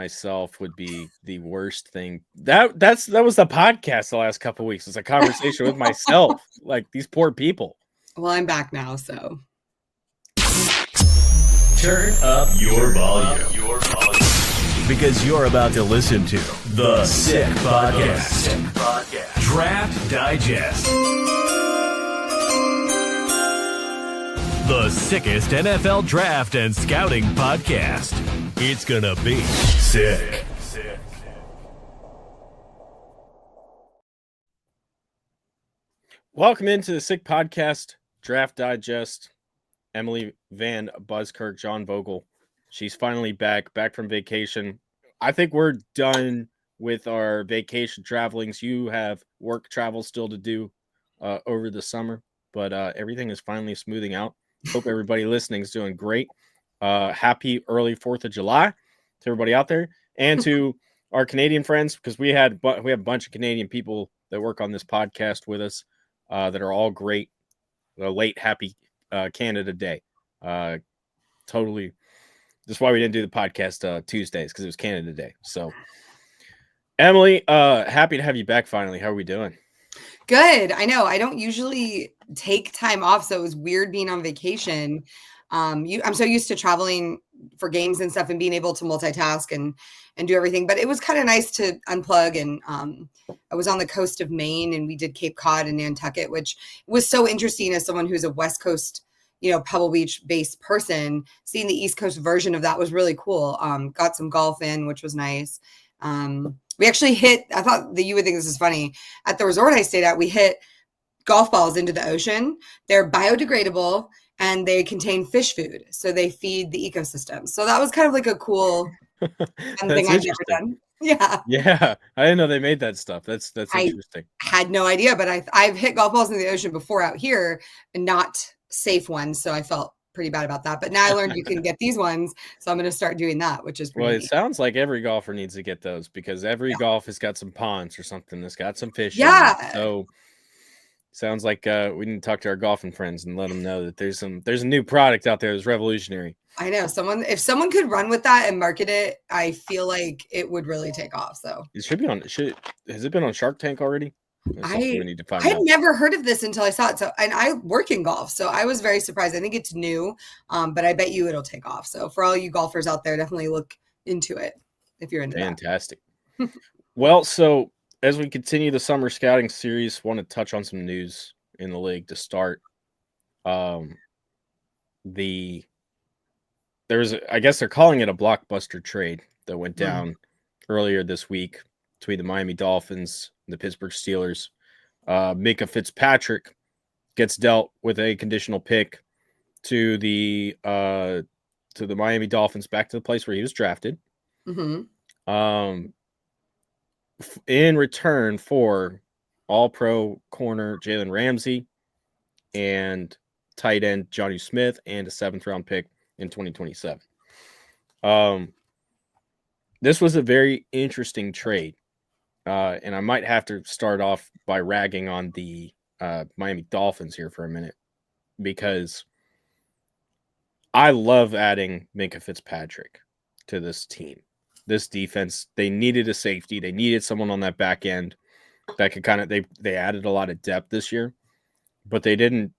myself would be the worst thing. That was the podcast the last couple of weeks. It's a conversation with myself. Like these poor people. Well, I'm back now, so. Turn up your volume. Because you're about to listen to The Sick Podcast. Draft Digest. The sickest NFL draft and scouting podcast. It's gonna be sick. Welcome into the Sick Podcast Draft Digest. Emily Van Buskirk, John Vogel. She's finally back from vacation. I think we're done with our vacation travelings. You have work travel still to do over the summer, but everything is finally smoothing out. Hope everybody listening is doing great. Happy early 4th of July to everybody out there, and to our Canadian friends, because we have a bunch of Canadian people that work on this podcast with us that are all great. Late happy Canada Day. Totally. That's why we didn't do the podcast Tuesdays, because it was Canada Day. So, Emily, happy to have you back finally. How are we doing? Good. I know. I don't usually take time off, so it was weird being on vacation. I'm so used to traveling for games and stuff and being able to multitask and do everything. But it was kind of nice to unplug. And I was on the coast of Maine, and we did Cape Cod and Nantucket, which was so interesting as someone who's a West Coast, Pebble Beach based person. Seeing the East Coast version of that was really cool. Got some golf in, which was nice. We actually I thought that you would think this is funny. At the resort I stayed at, we hit golf balls into the ocean. They're biodegradable and they contain fish food. So they feed the ecosystem. So that was kind of like a cool thing I've never done. Yeah. Yeah. I didn't know they made that stuff. That's interesting. I had no idea, but I've hit golf balls in the ocean before out here, and not safe ones. So I felt pretty bad about that. But now I learned you can get these ones. So I'm going to start doing that, which is pretty neat. Sounds like every golfer needs to get those, because every golf has got some ponds or something that's got some fish. Yeah. In it. So sounds like we need to talk to our golfing friends and let them know that there's a new product out there that's revolutionary. I know if someone could run with that and market it, I feel like it would really take off. So it should be has it been on Shark Tank already? We need to find out. Never heard of this until I saw it. So, and I work in golf, so I was very surprised. I think it's new, but I bet you it'll take off. So for all you golfers out there, definitely look into it if you're into Fantastic. Well, so as we continue the summer scouting series, want to touch on some news in the league to start. I guess they're calling it a blockbuster trade that went down earlier this week between the Miami Dolphins and the Pittsburgh Steelers. Micah Fitzpatrick gets dealt with a conditional pick to the Miami Dolphins, back to the place where he was drafted. Mm-hmm. In return for all-pro corner Jalen Ramsey and tight end Johnny Smith, and a 7th-round pick in 2027. This was a very interesting trade. And I might have to start off by ragging on the Miami Dolphins here for a minute, because I love adding Micah Fitzpatrick to this team. This defense, they needed a safety. They needed someone on that back end that could they added a lot of depth this year, but they didn't,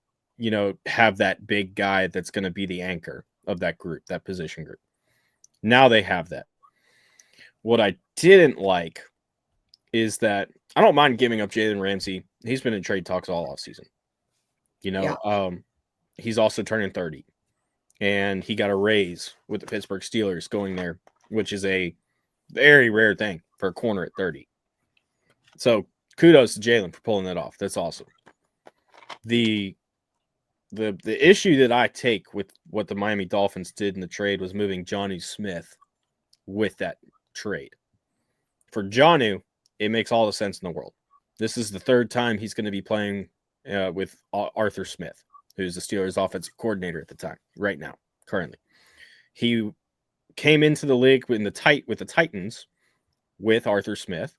have that big guy that's going to be the anchor of that group, that position group. Now they have that. What I didn't like is that I don't mind giving up Jalen Ramsey. He's been in trade talks all offseason. He's also turning 30. And he got a raise with the Pittsburgh Steelers going there, which is a very rare thing for a corner at 30. So kudos to Jalen for pulling that off. That's awesome. The issue that I take with what the Miami Dolphins did in the trade was moving Johnny Smith with that trade. For Jonnu, it makes all the sense in the world. This is the third time he's going to be playing with Arthur Smith, who's the Steelers' offensive coordinator at the time, right now, currently. He came into the league with the Titans with Arthur Smith.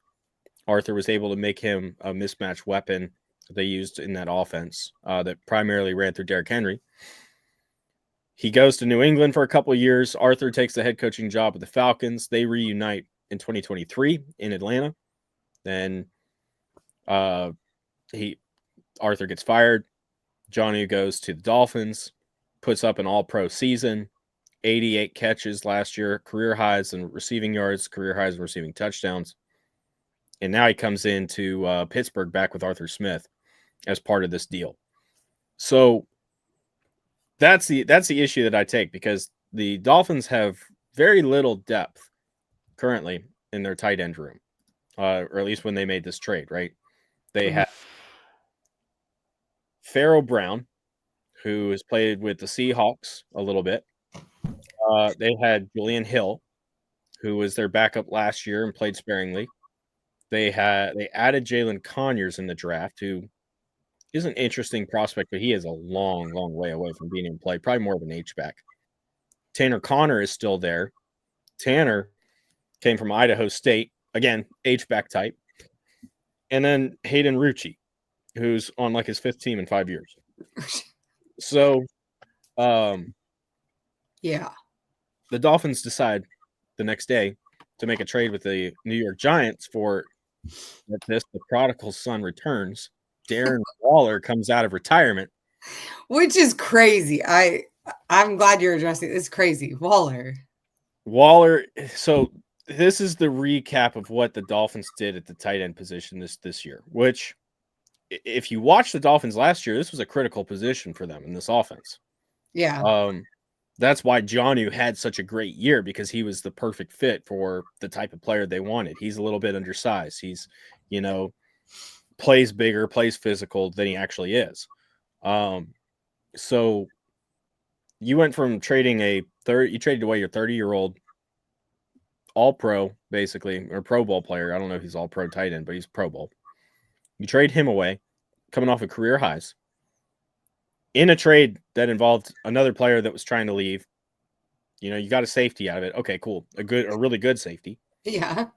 Arthur was able to make him a mismatch weapon that they used in that offense that primarily ran through Derrick Henry. He goes to New England for a couple of years. Arthur takes the head coaching job with the Falcons. They reunite in 2023 in Atlanta. Then Arthur gets fired. Johnny goes to the Dolphins, puts up an all-pro season, 88 catches last year, career highs in receiving yards, career highs in receiving touchdowns. And now he comes into Pittsburgh back with Arthur Smith as part of this deal. So that's the issue that I take, because the Dolphins have very little depth currently in their tight end room, or at least when they made this trade, right? They have Pharaoh Brown, who has played with the Seahawks a little bit. They had Julian Hill, who was their backup last year and played sparingly. They added Jalen Conyers in the draft, who is an interesting prospect, but he is a long, long way away from being able to play. Probably more of an H-back. Tanner Connor is still there. Tanner came from Idaho State. Again, H-back type. And then Hayden Rucci, who's on like his 5th team in 5 years. So, yeah. The Dolphins decide the next day to make a trade with the New York Giants for the prodigal son returns. Darren Waller comes out of retirement, which is crazy. I'm glad you're addressing it. It's crazy. Waller. So this is the recap of what the Dolphins did at the tight end position this year, which, if you watch the Dolphins last year, this was a critical position for them in this offense. Yeah. That's why Jonnu had such a great year, because he was the perfect fit for the type of player they wanted. He's a little bit undersized. He's, plays bigger, plays physical than he actually is. So you went from trading you traded away your 30-year-old all-pro, basically, or Pro Bowl player. I don't know if he's all-pro tight end, but he's Pro Bowl. You trade him away, coming off of career highs, in a trade that involved another player that was trying to leave. You got a safety out of it. Okay, cool. A really good safety. Yeah.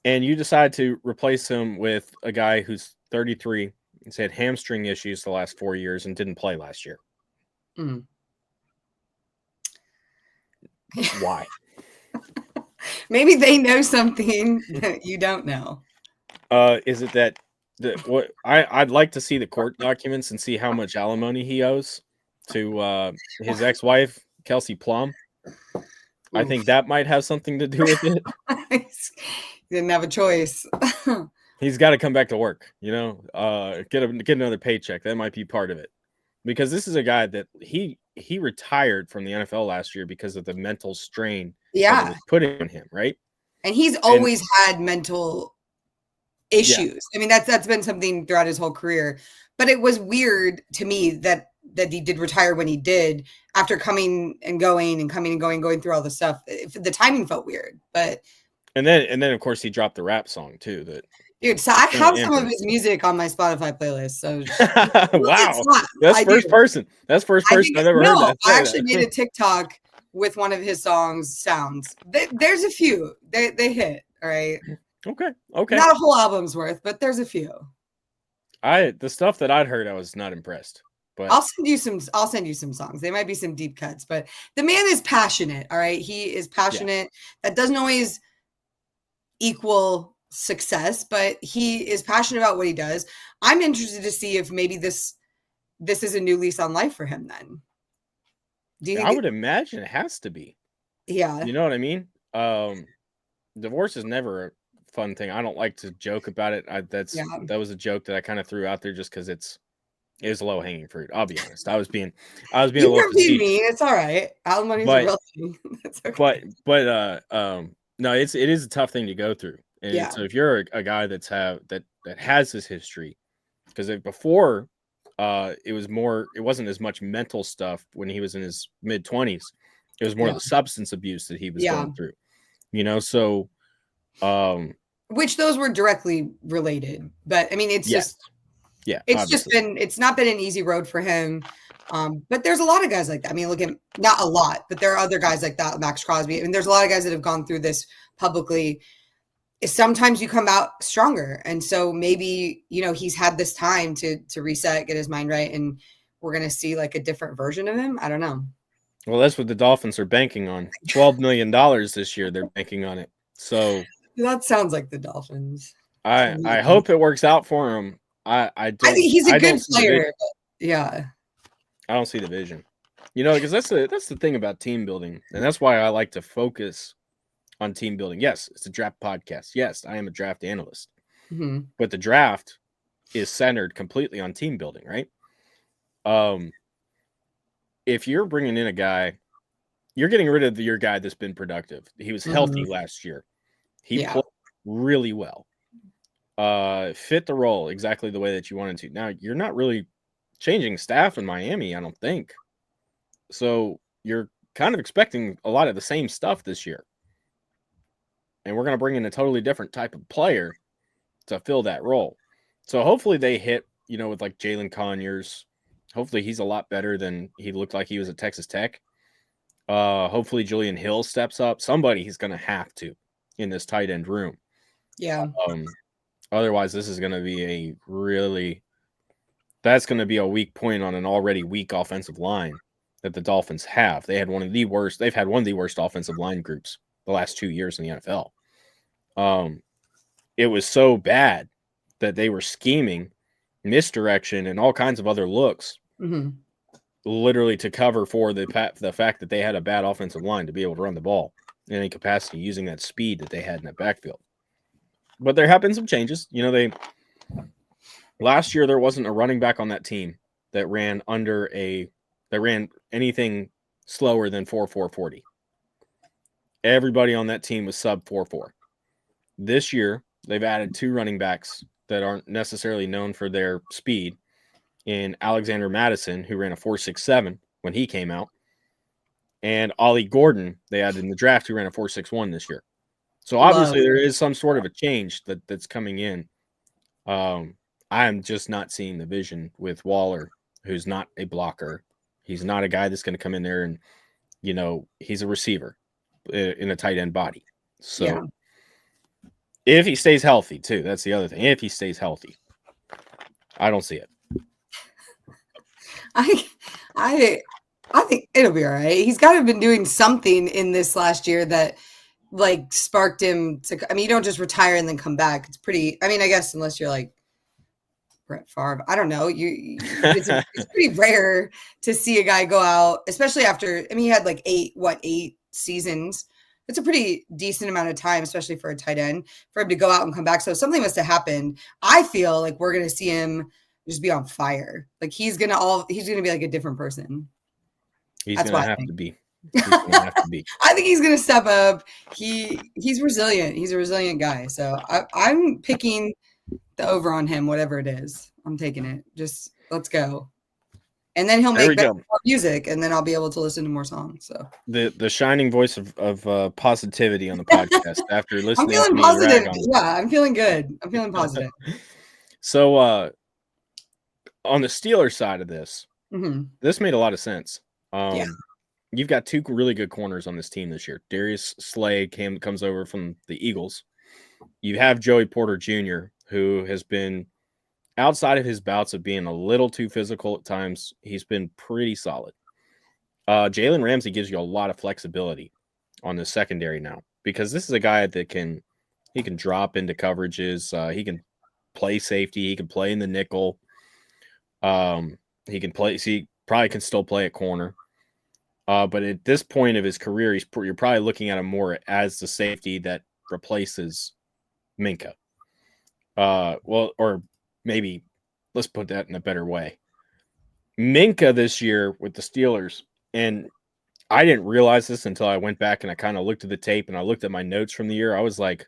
And you decide to replace him with a guy who's 33. He's had hamstring issues the last 4 years and didn't play last year. Mm. Why? Maybe they know something that you don't know. Is it that I'd like to see the court documents and see how much alimony he owes to his ex-wife, Kelsey Plum. Oof. I think that might have something to do with it. He didn't have a choice. He's got to come back to work, get another paycheck. That might be part of it, because this is a guy that he retired from the NFL last year because of the mental strain that was put on him, right? And he's always had mental issues. Yeah. I mean, that's been something throughout his whole career. But it was weird to me that he did retire when he did, after coming and going through all the stuff. The timing felt weird, but. And then of course he dropped the rap song too. Dude, so I have some of his music on my Spotify playlist. So wow, that's first person. That's first person I've ever heard that. I actually made a TikTok with one of his songs. Sounds. There's a few. They hit. All right. Okay. Not a whole album's worth, but there's a few. The stuff that I'd heard, I was not impressed. But I'll send you some songs. They might be some deep cuts, but the man is passionate. All right. He is passionate. Yeah. That doesn't always equal success, but he is passionate about what he does. I'm interested to see if maybe this is a new lease on life for him then. Do you think I would imagine it has to be. Yeah. You know what I mean? Divorce is never a fun thing. I don't like to joke about it. That was a joke that I kind of threw out there just because it was low hanging fruit. I'll be honest. I was being a little mean. It's all right. Alimony's a real thing. That's okay. But no, it is a tough thing to go through. And so if you're a guy that has this history, because before it wasn't as much mental stuff when he was in his mid-20s. It was more of the substance abuse that he was going through. So which those were directly related. But I mean, it's not been an easy road for him. But there's a lot of guys like that. I mean, look at, not a lot, but there are other guys like that, Max Crosby. I mean, there's a lot of guys that have gone through this publicly. Sometimes you come out stronger. And so maybe, he's had this time to reset, get his mind right. And we're going to see like a different version of him. I don't know. Well, that's what the Dolphins are banking on. $12 million this year. They're banking on it. So That sounds like the Dolphins. I hope it works out for him. I I think he's a good player. But yeah. I don't see the vision. Because that's the thing about team building, and that's why I like to focus on team building. Yes, it's a draft podcast. Yes, I am a draft analyst, but the draft is centered completely on team building, right? If you're bringing in a guy, you're getting rid of your guy that's been productive. He was healthy last year. He played really well. Fit the role exactly the way that you wanted to. Now, you're not really changing staff in Miami, I don't think. So you're kind of expecting a lot of the same stuff this year. And we're going to bring in a totally different type of player to fill that role. So hopefully they hit, with like Jalen Conyers. Hopefully he's a lot better than he looked like he was at Texas Tech. Hopefully Julian Hill steps up. Somebody he's going to have to in this tight end room. Yeah. Otherwise, this is going to be that's going to be a weak point on an already weak offensive line that the Dolphins have. They've had one of the worst offensive line groups the last 2 years in the NFL. It was so bad that they were scheming, misdirection, and all kinds of other looks, literally to cover for the fact that they had a bad offensive line to be able to run the ball in any capacity using that speed that they had in that backfield. But there have been some changes. Last year there wasn't a running back on that team that ran anything slower than 4.40. Everybody on that team was sub 4.4. This year they've added 2 running backs that aren't necessarily known for their speed in Alexander Madison, who ran a 4.67 when he came out, and Ollie Gordon they added in the draft, who ran a 4.61 this year. So obviously there is some sort of a change that's coming in. I'm just not seeing the vision with Waller, who's not a blocker. He's not a guy that's going to come in there and, he's a receiver in a tight end body. So if he stays healthy too, that's the other thing. If he stays healthy, I don't see it. I think it'll be all right. He's got to have been doing something in this last year that sparked him to. I mean, you don't just retire and then come back. It's pretty. I mean, I guess unless you're like Brett Favre, I don't know. It's pretty rare to see a guy go out, especially after. I mean, he had 8 seasons. It's a pretty decent amount of time, especially for a tight end, for him to go out and come back. So something must have happened. I feel like we're gonna see him just be on fire. He's gonna be like a different person. He's gonna have to be. He's gonna have to be. I think he's gonna step up. He's resilient. He's a resilient guy. So I'm picking the over on him, whatever it is. I'm taking it. Just let's go. And then he'll make better music, and then I'll be able to listen to more songs. So the shining voice of positivity on the podcast after listening. I'm feeling positive. Yeah, I'm feeling good. I'm feeling positive. So on the Steelers side of this, this made a lot of sense. You've got 2 really good corners on this team this year. Darius Slay comes over from the Eagles. You have Joey Porter Jr., who has been, outside of his bouts of being a little too physical at times, he's been pretty solid. Jalen Ramsey gives you a lot of flexibility on the secondary now, because this is a guy that can drop into coverages. He can play safety. He can play in the nickel. He can play. He probably can still play at corner. But at this point of his career, you're probably looking at him more as the safety that replaces Minka. Or maybe let's put that in a better way. Minka this year with the Steelers, and I didn't realize this until I went back and I kind of looked at the tape and I looked at my notes from the year. I was like,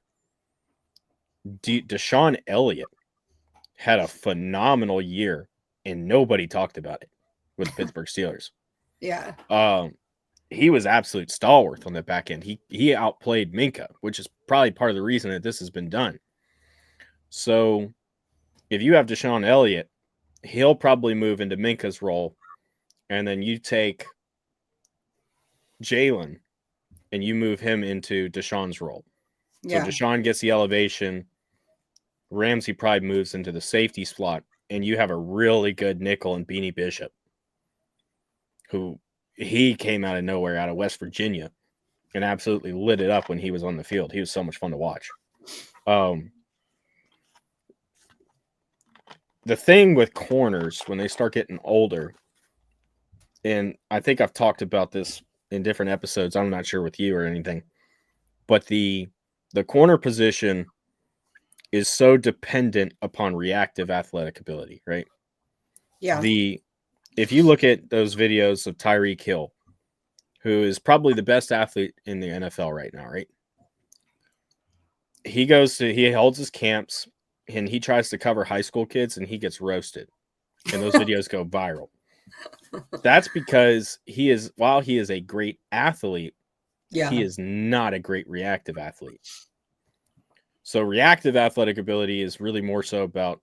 Deshaun Elliott had a phenomenal year and nobody talked about it with the Pittsburgh Steelers. Yeah. He was absolute stalwart on the back end. He outplayed Minka, which is probably part of the reason that this has been done. So if you have Deshaun Elliott, he'll probably move into Minka's role, and then you take Jalen and you move him into Deshaun's role. Yeah. So Deshaun gets the elevation. Ramsey probably moves into the safety slot, and you have a really good nickel in Beanie Bishop, who he came out of nowhere, out of West Virginia, and absolutely lit it up when he was on the field. He was so much fun to watch. The thing with corners when they start getting older, and I think I've talked about this in different episodes, I'm not sure with you or anything, but the corner position is so dependent upon reactive athletic ability, right? Yeah. If you look at those videos of Tyreek Hill, who is probably the best athlete in the NFL right now, right? He holds his camps and he tries to cover high school kids and he gets roasted. And those videos go viral. That's because while he is a great athlete, he is not a great reactive athlete. So reactive athletic ability is really more so about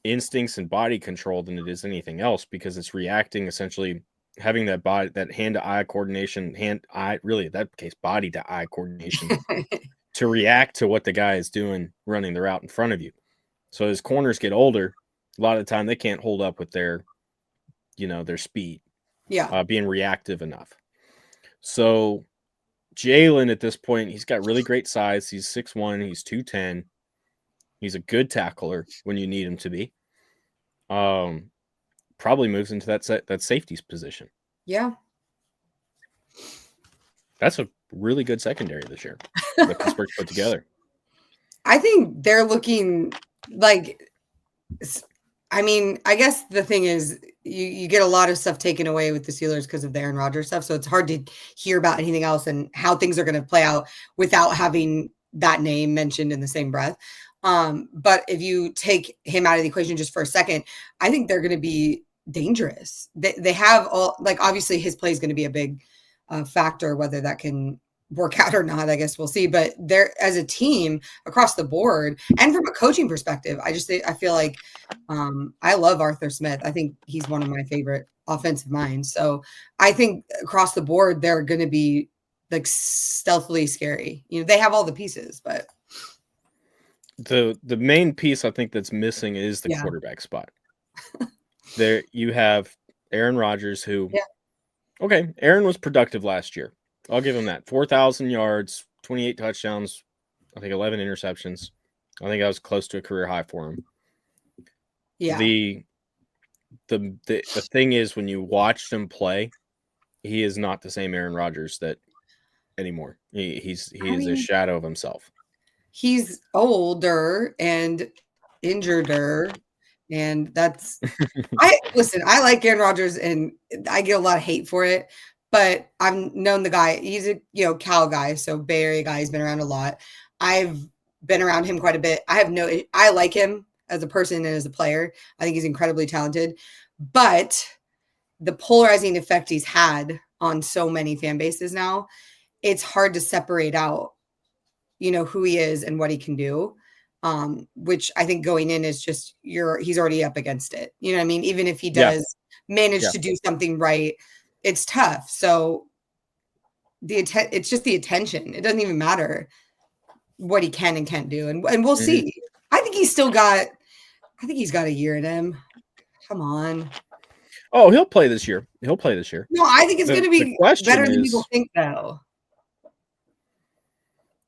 instincts and body control than it is anything else, because it's reacting, essentially having that hand-to-eye coordination, body to eye coordination to react to what the guy is doing running the route in front of you. So as corners get older, a lot of the time they can't hold up with their speed, being reactive enough. So Jalen at this point, he's got really great size. He's 6'1", he's 210. He's a good tackler when you need him to be. Probably moves into that safety's position. Yeah. That's a really good secondary this year that Pittsburgh put together. I think they're looking like, I mean, I guess the thing is you get a lot of stuff taken away with the Steelers because of the Aaron Rodgers stuff. So it's hard to hear about anything else and how things are going to play out without having that name mentioned in the same breath. But if you take him out of the equation just for a second, I think they're going to be dangerous. They have all, like, obviously his play is going to be a big factor, whether that can work out or not, I guess we'll see. But they're, as a team across the board and from a coaching perspective, I feel like I love Arthur Smith. I think he's one of my favorite offensive minds. So I think across the board, they're going to be like stealthily scary. They have all the pieces, but the main piece I think that's missing is the quarterback spot. There you have Aaron Rodgers, who, okay, Aaron was productive last year. I'll give him that. 4,000 yards, 28 touchdowns, I think 11 interceptions. I think I was close to a career high for him. Yeah. The thing is, when you watched him play, he is not the same Aaron Rodgers that anymore. He is a shadow of himself. He's older and injured-er, and that's I like Aaron Rodgers, and I get a lot of hate for it. But I've known the guy. He's a Cal guy, so Bay Area guy. He's been around a lot. I've been around him quite a bit. I like him as a person and as a player. I think he's incredibly talented. But the polarizing effect he's had on so many fan bases now, it's hard to separate out, who he is and what he can do. Which I think going in is just he's already up against it. You know what I mean? Even if he does manage to do something right, it's tough. So it's just the attention. It doesn't even matter what he can and can't do. And we'll see. I think he's got a year in him. Come on. Oh, he'll play this year. No, I think it's going to be better than people think, though.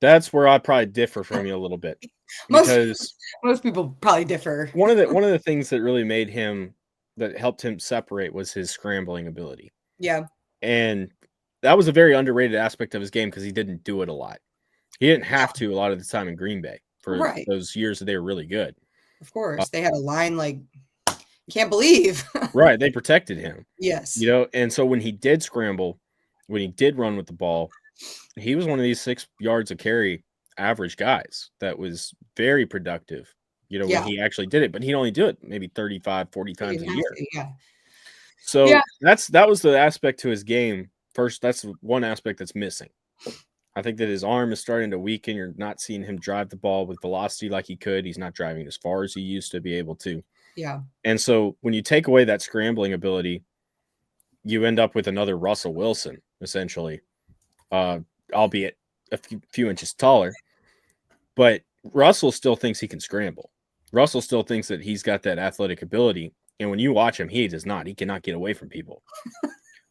That's where I probably differ from you a little bit. Because most people probably differ. One of the things that really that helped him separate was his scrambling ability. Yeah. And that was a very underrated aspect of his game because he didn't do it a lot. He didn't have to a lot of the time in Green Bay for those years that they were really good. Of course. They had a line like, you can't believe. Right. They protected him. Yes. And so when he did scramble, when he did run with the ball, he was one of these 6 yards a carry average guys that was very productive, when he actually did it. But he'd only do it maybe 35, 40 times a year. Yeah. So that was the aspect to his game. First, that's one aspect that's missing. I think that his arm is starting to weaken. You're not seeing him drive the ball with velocity like he could. He's not driving as far as he used to be able to. Yeah. And so when you take away that scrambling ability, you end up with another Russell Wilson, essentially, albeit a few inches taller. But Russell still thinks he can scramble. Russell still thinks that he's got that athletic ability. And when you watch him, he does not. He cannot get away from people.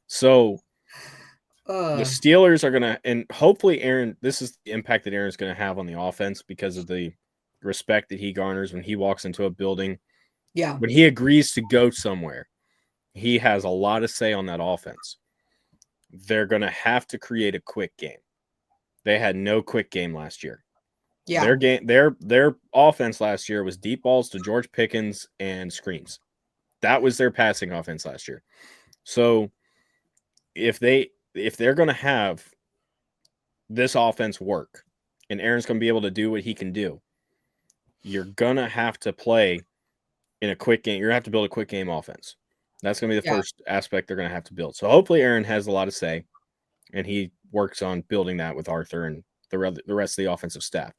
So the Steelers are going to, and hopefully Aaron, this is the impact that Aaron's going to have on the offense because of the respect that he garners when he walks into a building. Yeah. When he agrees to go somewhere, he has a lot of say on that offense. They're going to have to create a quick game. They had no quick game last year. Yeah. Their offense last year was deep balls to George Pickens and screens. That was their passing offense last year. So if they're going to have this offense work and Aaron's going to be able to do what he can do, you're going to have to play in a quick game. You're going to have to build a quick game offense. That's going to be the first aspect they're going to have to build. So hopefully Aaron has a lot of say, and he works on building that with Arthur and the rest of the offensive staff.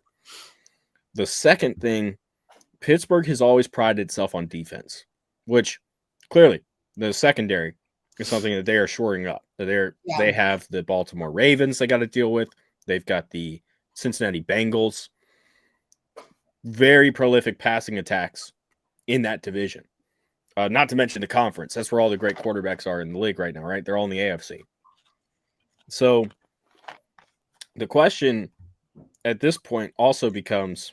The second thing, Pittsburgh has always prided itself on defense, which clearly the secondary is something that they are shoring up. They have the Baltimore Ravens they got to deal with. They've got the Cincinnati Bengals. Very prolific passing attacks in that division. Not to mention the conference. That's where all the great quarterbacks are in the league right now, right? They're all in the AFC. So the question at this point also becomes,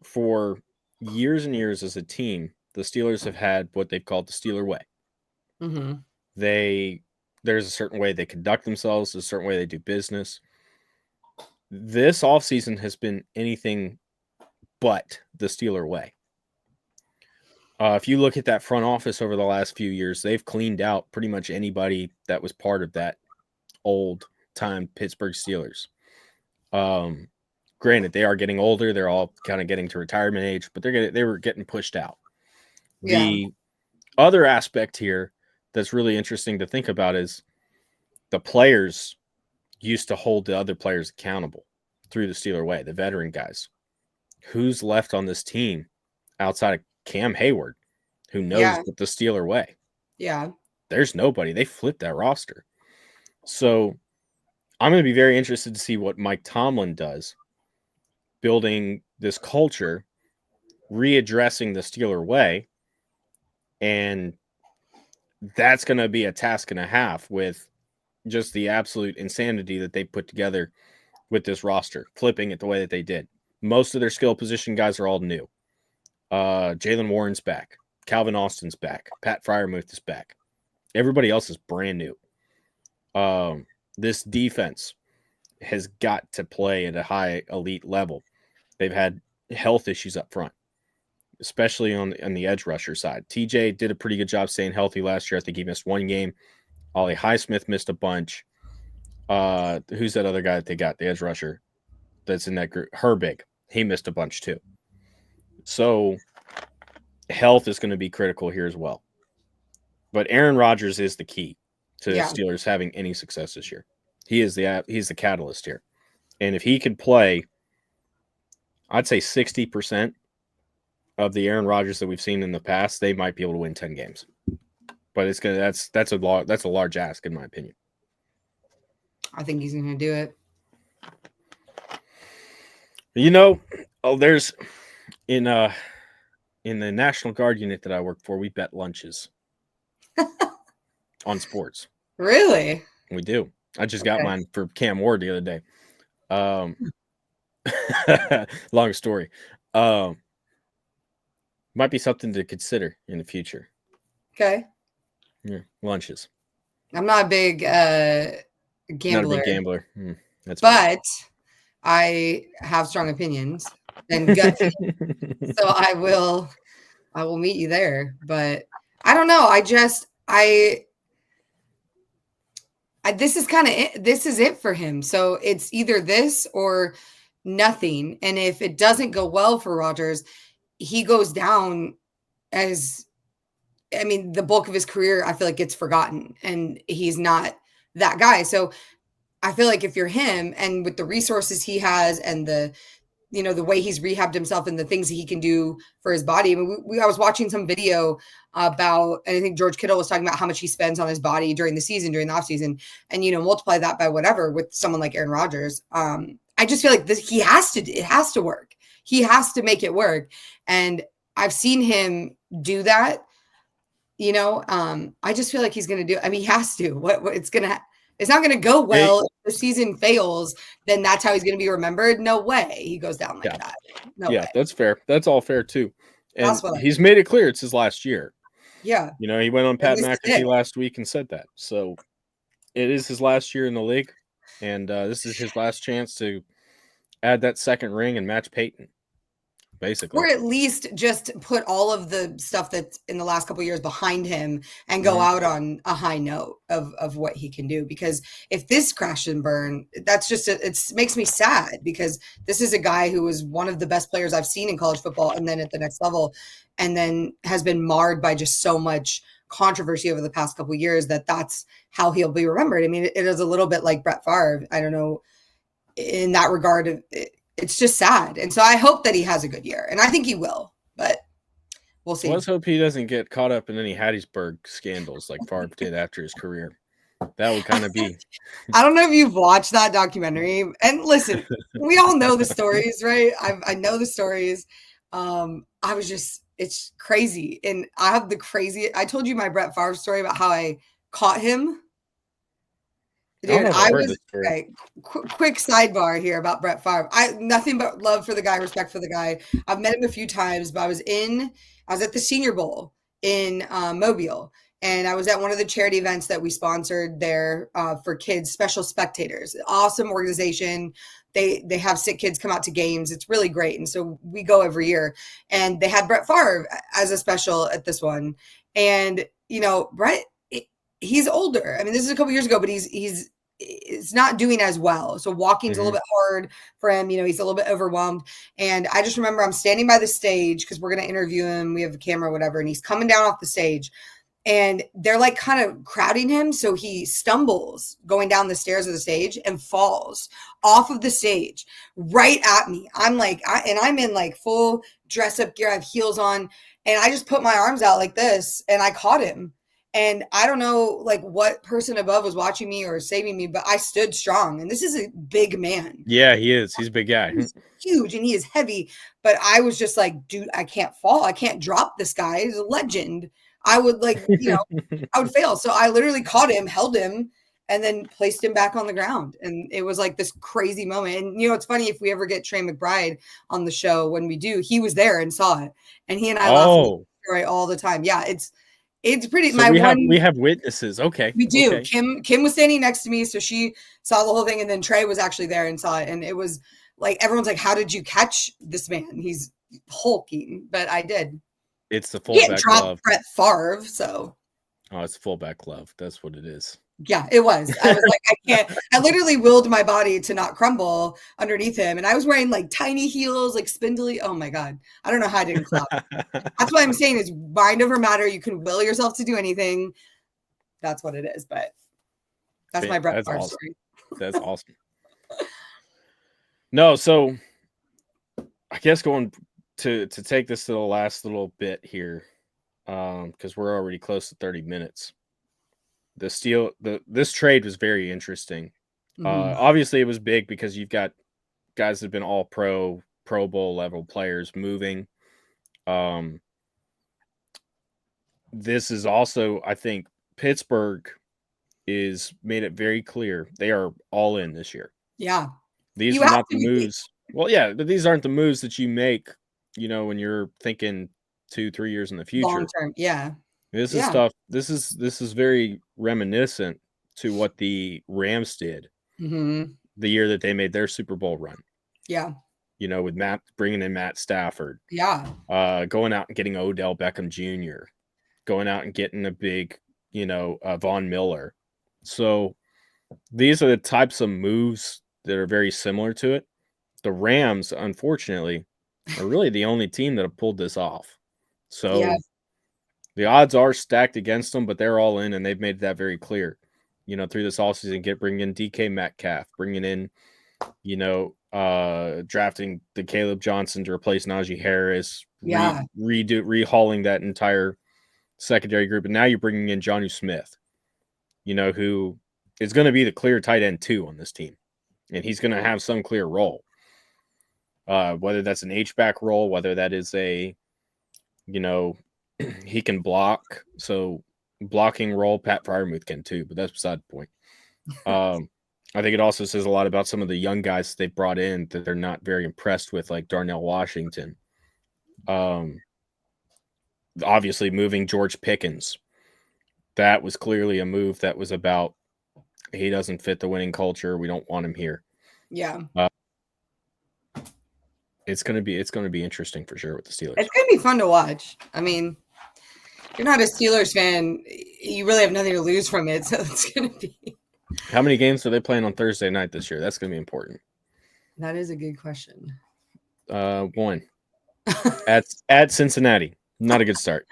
for years and years as a team, the Steelers have had what they've called the Steeler way. Mm-hmm. There's a certain way they conduct themselves, a certain way they do business. This offseason has been anything but the Steeler way. If you look at that front office over the last few years, they've cleaned out pretty much anybody that was part of that old-time Pittsburgh Steelers. Granted, they are getting older. They're all kind of getting to retirement age, but they were getting pushed out. Yeah. The other aspect here that's really interesting to think about is the players used to hold the other players accountable through the Steeler way, the veteran guys. Who's left on this team outside of Cam Hayward, who knows the Steeler way? Yeah. There's nobody. They flipped that roster. So I'm going to be very interested to see what Mike Tomlin does, building this culture, readdressing the Steeler way, and that's going to be a task and a half with just the absolute insanity that they put together with this roster, flipping it the way that they did. Most of their skill position guys are all new. Jalen Warren's back. Calvin Austin's back. Pat Freiermuth is back. Everybody else is brand new. This defense has got to play at a high elite level. They've had health issues up front, especially on the edge rusher side. TJ did a pretty good job staying healthy last year. I think he missed one game. Ollie Highsmith missed a bunch. Who's that other guy that they got, the edge rusher that's in that group? Herbig. He missed a bunch too. So health is going to be critical here as well. But Aaron Rodgers is the key to the Steelers having any success this year. He's the catalyst here. And if he could play, I'd say 60% of the Aaron Rodgers that we've seen in the past, they might be able to win 10 games. But that's a large ask in my opinion. I think he's going to do it. There's in the National Guard unit that I work for, we bet lunches on sports. Really? We do. I just got mine for Cam Ward the other day. Long story. Might be something to consider in the future. Okay. Yeah, lunches. I'm not a big gambler. Not a big gambler. But fair. I have strong opinions and gut feeling. So I will meet you there. But I don't know. This is kind of it. This is it for him. So it's either this or nothing. And if it doesn't go well for Rodgers, he goes down as, the bulk of his career, I feel like, gets forgotten, and he's not that guy. So I feel like if you're him, and with the resources he has and the way he's rehabbed himself and the things he can do for his body. I was watching some video about, and I think George Kittle was talking about how much he spends on his body during the season, during the off season, and, multiply that by whatever with someone like Aaron Rodgers. I just feel like it has to work. He has to make it work. And I've seen him do that, I just feel like he's going to do. I mean, he has to. It's not going to go well. If the season fails, then that's how he's going to be remembered. No way he goes down like that. No way. That's fair. That's all fair too. And That's what he's made it clear it's his last year. Yeah. He went on Pat McAfee last week and said that. So it is his last year in the league, and this is his last chance to add that second ring and match Peyton, basically. Or at least just put all of the stuff that's in the last couple of years behind him and go out on a high note of what he can do. Because if this crash and burn, that's just it makes me sad, because this is a guy who was one of the best players I've seen in college football, and then at the next level, and then has been marred by just so much controversy over the past couple of years that's how he'll be remembered. I mean, it is a little bit like Brett Favre. I don't know, in that regard, it's just sad. And so I hope that he has a good year, and I think he will, but we'll see. Let's hope he doesn't get caught up in any Hattiesburg scandals like Favre did after his career. That would kind of be. I don't know if you've watched that documentary, and listen, we all know the stories, right? I know the stories. It's crazy. And I told you my Brett Favre story about how I caught him. Dude, quick sidebar here about Brett Favre. Nothing but love for the guy, respect for the guy. I've met him a few times, but I was at the Senior Bowl in Mobile, and I was at one of the charity events that we sponsored there for kids, special spectators. Awesome organization. They have sick kids come out to games. It's really great. And so we go every year, and they had Brett Favre as a special at this one. And, Brett, he's older. I mean, this is a couple years ago, but he's not doing as well. So walking's a little bit hard for him. He's a little bit overwhelmed. And I just remember I'm standing by the stage because we're going to interview him. We have a camera or whatever. And he's coming down off the stage, and they're like kind of crowding him. So he stumbles going down the stairs of the stage and falls off of the stage right at me. I'm in like full dress up gear. I have heels on, and I just put my arms out like this, and I caught him. And I don't know like what person above was watching me or saving me, but I stood strong. And this is a big man. Yeah, he is. He's a big guy. He's huge, and he is heavy. But I was just like, dude, I can't fall. I can't drop this guy. He's a legend. I would I would fail. So I literally caught him, held him, and then placed him back on the ground. And it was like this crazy moment. And, it's funny, if we ever get Trey McBride on the show, when we do, he was there and saw it. And he and I laugh all the time. Yeah, it's pretty. So we have witnesses. Okay, we do. Okay. Kim was standing next to me, so she saw the whole thing, and then Trey was actually there and saw it. And it was like, everyone's like, "How did you catch this man? He's hulking." But I did. It's the fullback glove. Brett Favre, so. Oh, it's fullback glove. That's what it is. Yeah, it was. I was like, I can't. I literally willed my body to not crumble underneath him, and I was wearing like tiny heels, like spindly. Oh my god, I don't know how I didn't clap. That's what I'm saying, is mind over matter. You can will yourself to do anything. That's what it is. But that's my Brett Favre story. That's awesome. No, so I guess going to take this to the last little bit here, because we're already close to 30 minutes. This trade was very interesting. Obviously, it was big because you've got guys that have been all Pro Bowl level players moving. This is also, I think, Pittsburgh is made it very clear they are all in this year. Yeah, these are not the moves. Well, yeah, but these aren't the moves that you make, when you're thinking 2-3 years in the future. Long term, yeah. This is stuff. This is very reminiscent to what the Rams did the year that they made their Super Bowl run. Yeah. With bringing in Matt Stafford. Yeah. Going out and getting Odell Beckham Jr. Going out and getting a big, Von Miller. So these are the types of moves that are very similar to it. The Rams, unfortunately, are really the only team that have pulled this off. So the odds are stacked against them, but they're all in, and they've made that very clear. Through this offseason, bringing in DK Metcalf, bringing in, drafting the Caleb Johnson to replace Najee Harris, rehauling that entire secondary group, and now you're bringing in Jonnu Smith, who is going to be the clear tight end 2 on this team, and he's going to have some clear role, whether that's an H-back role, whether that is a, he can block. So blocking role, Pat Fryermuth can too, but that's beside the point. I think it also says a lot about some of the young guys they brought in that they're not very impressed with, like Darnell Washington. Obviously moving George Pickens. That was clearly a move that was about he doesn't fit the winning culture. We don't want him here. Yeah. It's gonna be interesting for sure with the Steelers. It's gonna be fun to watch. I mean, if you're not a Steelers fan, you really have nothing to lose from it. So it's gonna be. How many games are they playing on Thursday night this year? That's gonna be important. That is a good question. 1 at Cincinnati. Not a good start.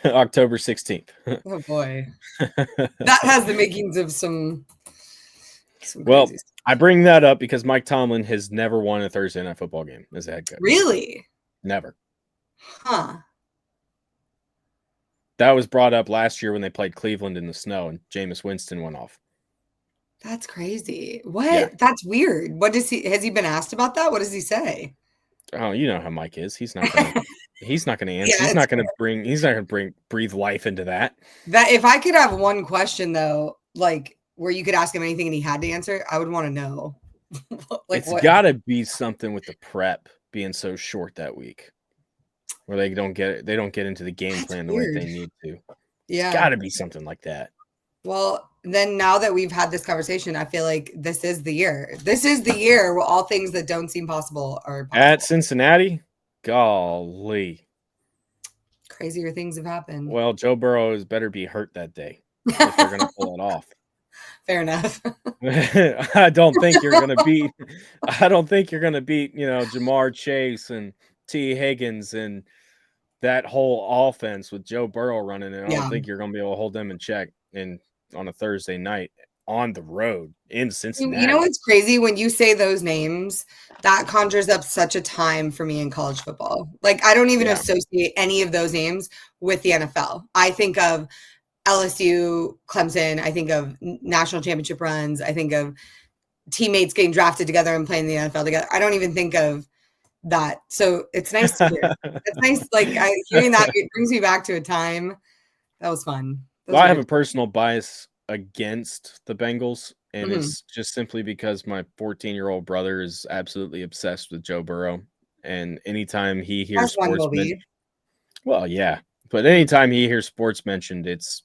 October 16th. Oh boy, that has the makings of some well, crazy stuff. I bring that up because Mike Tomlin has never won a Thursday night football game as a head coach. Really? Never. Huh. That was brought up last year when they played Cleveland in the snow and Jameis Winston went off. That's crazy. What? Yeah. That's weird. What has he been asked about that? What does he say? Oh, you know how Mike is. He's not gonna answer. Yeah, He's not gonna breathe life into that. That if I could have one question though, like where you could ask him anything and he had to answer, I would want to know. It's gotta be something with the prep being so short that week. Where they don't get into the game plan the way they need to. Yeah. It's gotta be something like that. Well, then now that we've had this conversation, I feel like this is the year. This is the year where all things that don't seem possible are possible. At Cincinnati, golly. Crazier things have happened. Well, Joe Burrow is better be hurt that day if they're gonna pull it off. Fair enough. I don't think you're gonna beat Jamar Chase and T. Higgins and that whole offense with Joe Burrow running it. I don't think you're gonna be able to hold them in check on a Thursday night on the road in Cincinnati. You know what's crazy? When you say those names, that conjures up such a time for me in college football. Like I don't even associate any of those names with the NFL. I think of LSU, Clemson. I think of national championship runs. I think of teammates getting drafted together and playing the NFL together. I don't even think of that. So it's nice to hear. It's nice. Like hearing that, it brings me back to a time that was fun. Well, I have a personal bias against the Bengals, and it's just simply because my 14-year-old brother is absolutely obsessed with Joe Burrow, and anytime he hears sports mentioned, well, yeah, but anytime he hears sports mentioned, it's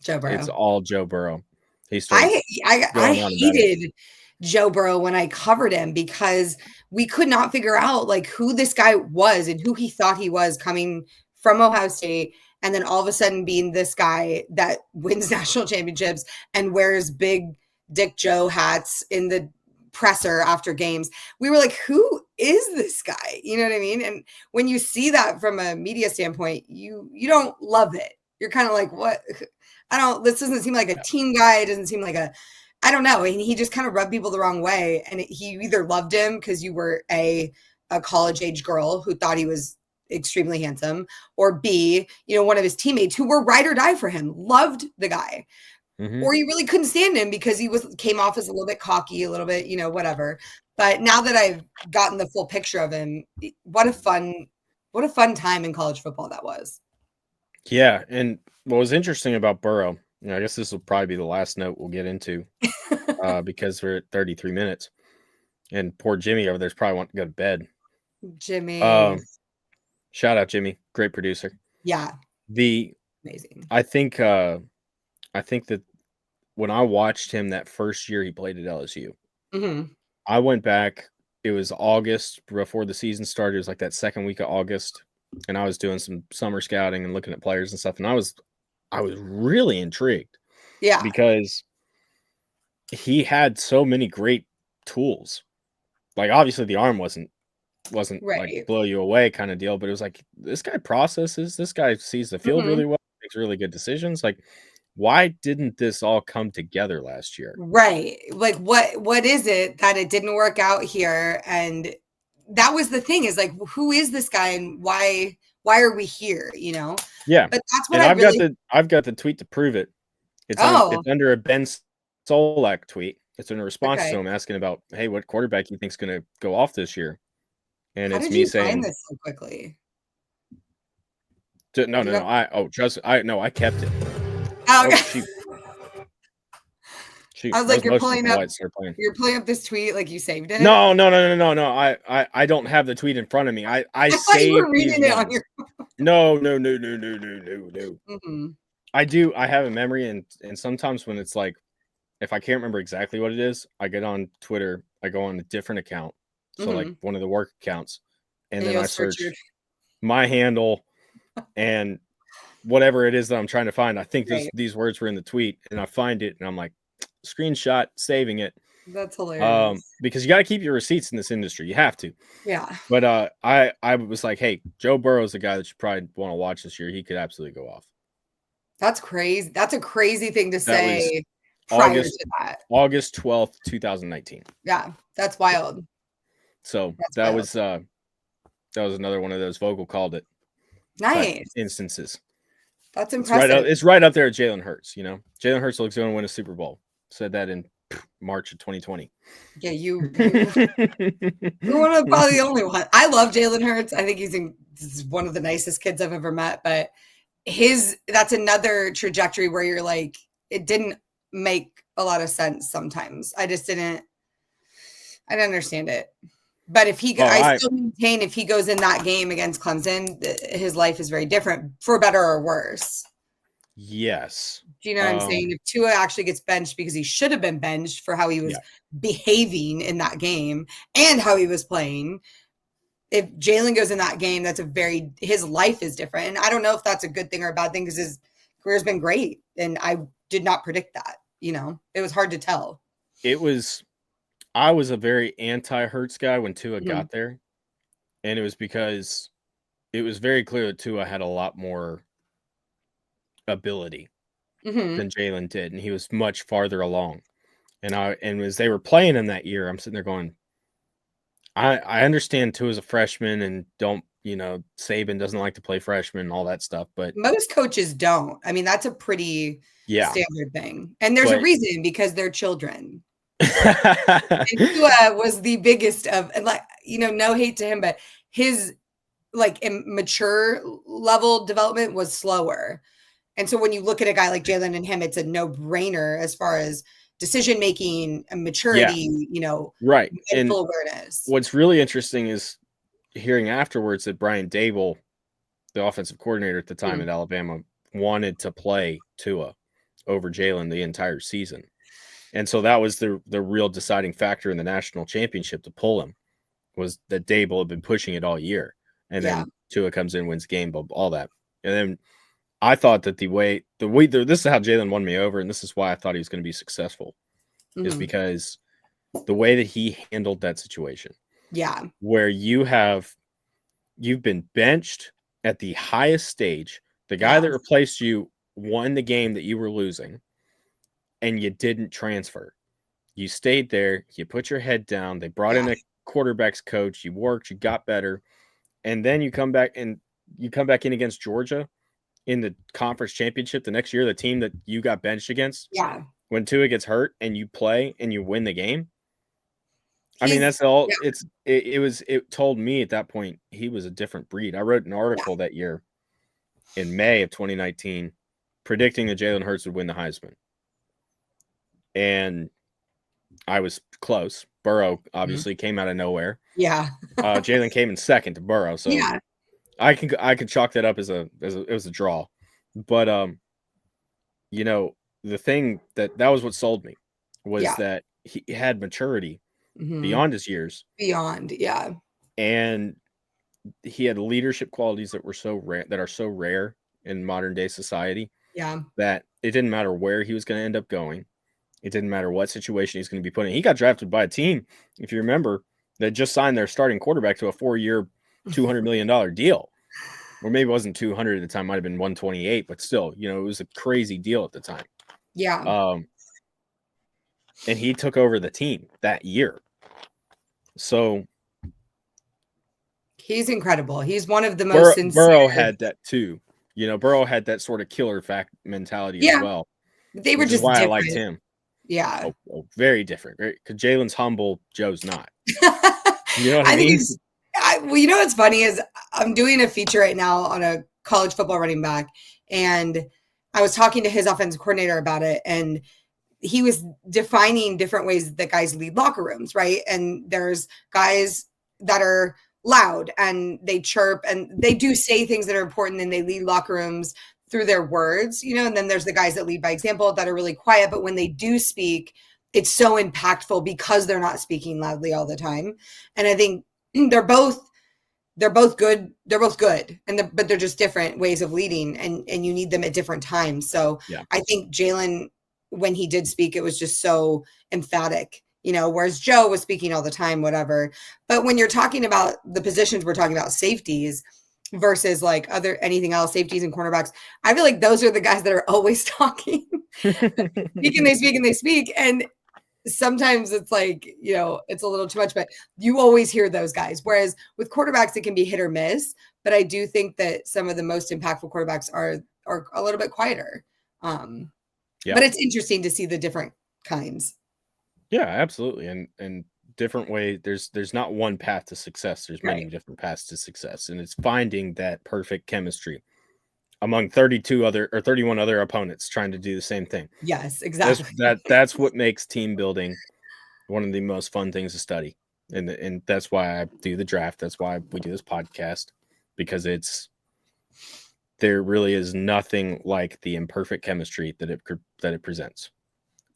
Joe Burrow. It's all Joe Burrow. I hated Joe Burrow when I covered him because we could not figure out like who this guy was and who he thought he was coming from Ohio State. And then all of a sudden being this guy that wins national championships and wears big Dick Joe hats in the presser after games. We were like, who is this guy? You know what I mean? And when you see that from a media standpoint, you don't love it. You're kind of like, what? This doesn't seem like a team guy. It doesn't seem like I don't know. And he just kind of rubbed people the wrong way. And he either loved him because you were a college age girl who thought he was extremely handsome, or B, one of his teammates who were ride or die for him, loved the guy, or you really couldn't stand him because he came off as a little bit cocky, a little bit, whatever. But now that I've gotten the full picture of him, what a fun time in college football that was. Yeah, and what was interesting about Burrow, I guess this will probably be the last note we'll get into because we're at 33 minutes, and poor Jimmy over there's probably wanting to go to bed. Jimmy. Shout out Jimmy, great producer. Yeah. Amazing. I think that when I watched him that first year he played at LSU, I went back. It was August before the season started. It was like that second week of August, and I was doing some summer scouting and looking at players and stuff. And I was really intrigued. Yeah, because he had so many great tools. Like obviously the arm wasn't right. Like blow you away kind of deal, but it was like this guy processes, this guy sees the field really well, makes really good decisions. Like, why didn't this all come together last year? Right. Like what is it that it didn't work out here? And that was the thing, is like, who is this guy and why are we here? Yeah. But that's what I've got the tweet to prove it. It's under a Ben Solak tweet. It's in a response to him asking about, hey, what quarterback you think's going to go off this year? And How it's did me you saying find this so quickly. No. I kept it. Oh, Oh, okay. Shoot. I was That like, you're pulling up. lights they're playing. You're pulling up this tweet like you saved it. No. I don't have the tweet in front of me. I I thought saved you were reading these it on ones. your. No. Mm-hmm. I do. I have a memory, and sometimes when it's like, if I can't remember exactly what it is, I get on Twitter. I go on a different account, so like one of the work accounts, and then I search my handle and whatever it is that I'm trying to find. I think these words were in the tweet, and I find it, and I'm like, screenshot, saving it. That's hilarious. Because you got to keep your receipts in this industry. You have to. Yeah. But I was like, hey, Joe Burrow's the guy that you probably want to watch this year. He could absolutely go off. That's crazy. That's a crazy thing to say prior to that. August 12th, 2019. Yeah, that's wild. So that was another one of those Vogel called it. Nice instances. That's impressive. It's right up there with Jalen Hurts. You know, Jalen Hurts looks going to win a Super Bowl. Said that in March of 2020. Yeah, you're one of probably the only one. I love Jalen Hurts. I think he's one of the nicest kids I've ever met. But that's another trajectory where you're like, it didn't make a lot of sense sometimes. I didn't understand it. But if I still maintain if he goes in that game against Clemson, his life is very different, for better or worse. Yes. Do you know what I'm saying? If Tua actually gets benched because he should have been benched for how he was behaving in that game and how he was playing, if Jalen goes in that game, his life is different. And I don't know if that's a good thing or a bad thing because his career's been great. And I did not predict that. You know, it was hard to tell. I was a very anti-Hurts guy when Tua got there. And it was because it was very clear that Tua had a lot more ability than Jalen did. And he was much farther along. And as they were playing him that year, I'm sitting there going, I understand Tua's a freshman and Saban doesn't like to play freshmen and all that stuff. But most coaches don't. I mean, that's a pretty standard thing. And there's a reason, because they're children. And Tua was the biggest of, and no hate to him, but his mature level development was slower. And so when you look at a guy like Jalen and him, it's a no-brainer as far as decision making and maturity, right, and full awareness. What's really interesting is hearing afterwards that Brian Dable, the offensive coordinator at the time at Alabama, wanted to play Tua over Jalen the entire season. And so that was the real deciding factor in the national championship to pull him, was that Dable had been pushing it all year. And then Tua comes in, wins game, all that. And then I thought that this is how Jalen won me over, and this is why I thought he was going to be successful, is because the way that he handled that situation. Yeah. Where you've been benched at the highest stage. The guy that replaced you won the game that you were losing, and you didn't transfer. You stayed there. You put your head down. They brought in a quarterback's coach. You worked. You got better. And then you come back in against Georgia in the conference championship the next year, the team that you got benched against. Yeah. When Tua gets hurt and you play and you win the game. That's all. Yeah. It told me at that point he was a different breed. I wrote an article that year in May of 2019 predicting that Jalen Hurts would win the Heisman. And I was close. Burrow obviously came out of nowhere. Yeah. Jalen came in second to Burrow. So I could chalk that up as it was a draw. But the thing that was what sold me was that he had maturity beyond his years. Beyond, yeah. And he had leadership qualities that were so rare, that are so rare in modern day society. Yeah. That it didn't matter where he was going to end up going. It didn't matter what situation he's going to be put in. He got drafted by a team, if you remember, that just signed their starting quarterback to a 4-year, $200 million deal. Or maybe it wasn't 200 at the time, might have been 128, but still, it was a crazy deal at the time. Yeah. And he took over the team that year. So he's incredible. He's one of the most sincere. Burrow had that too. Burrow had that sort of killer mentality as well. They were just different. I liked him. Yeah. Very different. Because Jalen's humble, Joe's not. You know what I mean? Well, what's funny is I'm doing a feature right now on a college football running back. And I was talking to his offensive coordinator about it, and he was defining different ways that guys lead locker rooms, right? And there's guys that are loud and they chirp and they do say things that are important and they lead locker rooms through their words, and then there's the guys that lead by example that are really quiet, but when they do speak, it's so impactful because they're not speaking loudly all the time. And I think they're both good. They're both good, but they're just different ways of leading, and you need them at different times. So yeah. I think Jalen, when he did speak, it was just so emphatic, whereas Joe was speaking all the time, whatever. But when you're talking about the positions, we're talking about safeties versus like anything else, safeties and cornerbacks. I feel like those are the guys that are always talking. They speak. And sometimes it's like, it's a little too much, but you always hear those guys. Whereas with quarterbacks, it can be hit or miss. But I do think that some of the most impactful quarterbacks are a little bit quieter. Yeah. But it's interesting to see the different kinds. Yeah, absolutely. And different way. There's not one path to success. There's many different paths to success. And it's finding that perfect chemistry among 31 other opponents trying to do the same thing. Yes, exactly. That's what makes team building one of the most fun things to study. And that's why I do the draft. That's why we do this podcast, because there really is nothing like the imperfect chemistry that it presents.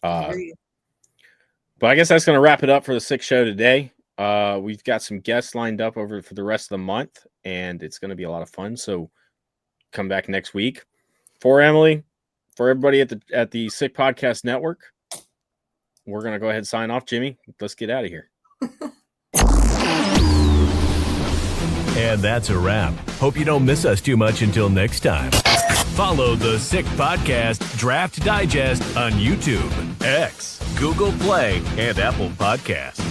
But I guess that's going to wrap it up for the Sick Show today. We've got some guests lined up over for the rest of the month, and it's going to be a lot of fun. So come back next week. For Emily, for everybody at the Sick Podcast Network, we're going to go ahead and sign off. Jimmy, let's get out of here. And that's a wrap. Hope you don't miss us too much until next time. Follow the Sick Podcast Draft Digest on YouTube, X, Google Play, and Apple Podcasts.